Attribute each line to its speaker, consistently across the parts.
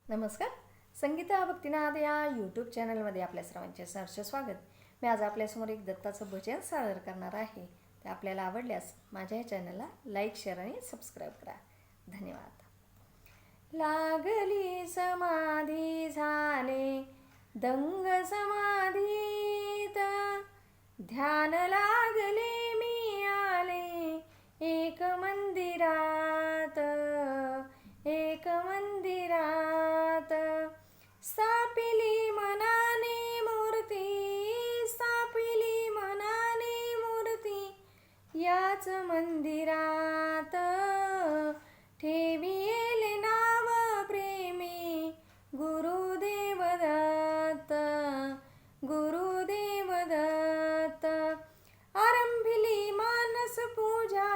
Speaker 1: नमस्कार. संगीता भक्तिनाद या यूट्यूब चॅनलमध्ये आपल्या सर्वांचे सहर्ष स्वागत. मी आज आपल्यासमोर एक दत्ताचं भजन सादर करणार आहे. ते आपल्याला आवडल्यास माझ्या या चॅनलला लाईक, शेअर आणि सबस्क्राईब करा. धन्यवाद. लागली समाधी झाले दंग समाधीत, ध्यान लागले मी आले एक मंदिरात, एक मंदिरात. स्थापिली मनाने मूर्ती, स्थापिली मनाने मूर्ती याच मंदिरात. ठेविले नाव प्रेमी गुरुदेव दत्त, गुरुदेव दत्त. आरंभिली मानस पूजा,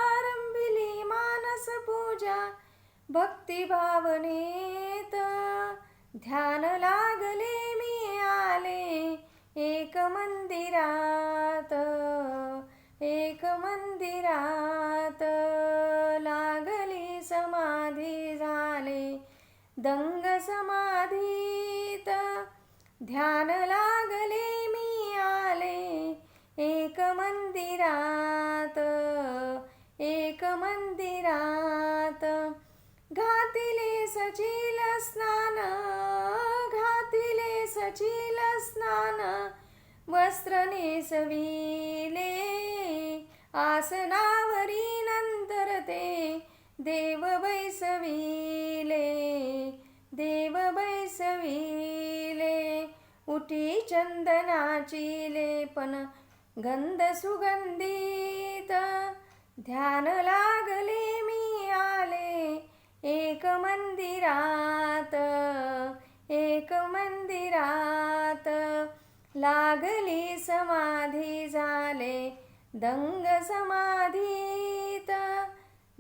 Speaker 1: आरंभिली मानस पूजा भक्ती भावनेत. ध्यान लागले मी आले एक मंदिरात, एक मंदिरात. लागली समाधी झाले दंग समाधीत, ध्यान लागले मी आले एक मंदिरात, एक मंदिरात. घातिले सचिल स्नान, घातिले सचिल स्नान. वस्त्र नेसविले आसनावरी नंतर ते देव बैसविले, देव बैसविले. उठी चंदनाची लेपन गंध सुगंधित, ध्यान लागले मी आले एक मंदिरात, एक मंदिरात. लागली समाधी झाले दंग समाधीत,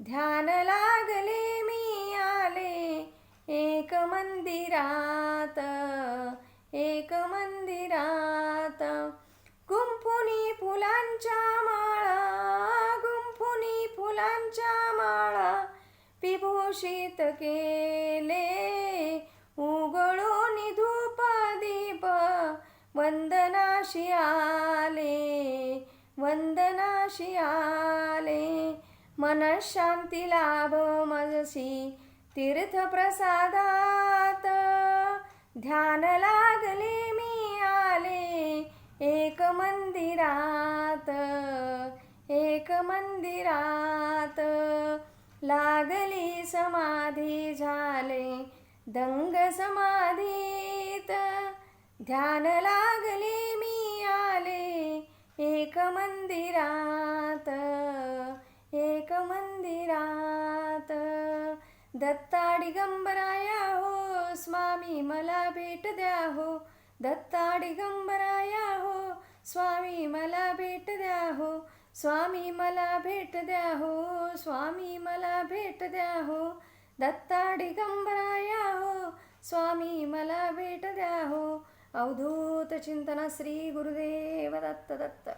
Speaker 1: ध्यान लागले मी आले एक मंदिरात, एक मंदिरात. गुंफुनी फुलांच्या माळा, गुंफुनी फुलांच्या माळा विभूषित केले. उघडून धूप दीप वंदनाशी आले, वंदनाशी आले. मनशांती लाभ मजसी तीर्थ प्रसादात, ध्यान लागले मी आले एक मंदिरात, एक मंदिरात. लागली समाधी झाले दंग समाधीत, ध्यान लागले मी आले एक मंदिरात, एक मंदिरात. दत्ता दिगंबराया हो स्वामी मला भेट द्या हो, दत्ता दिगंबराया हो स्वामी मला भेट द्या हो, स्वामी मला भेट द्या हो, स्वामी मला भेट द्या हो. दत्ता दिगंबराया हो स्वामी मला भेट द्या हो. अवधूत चिंतन श्री गुरुदेव दत्त दत्त.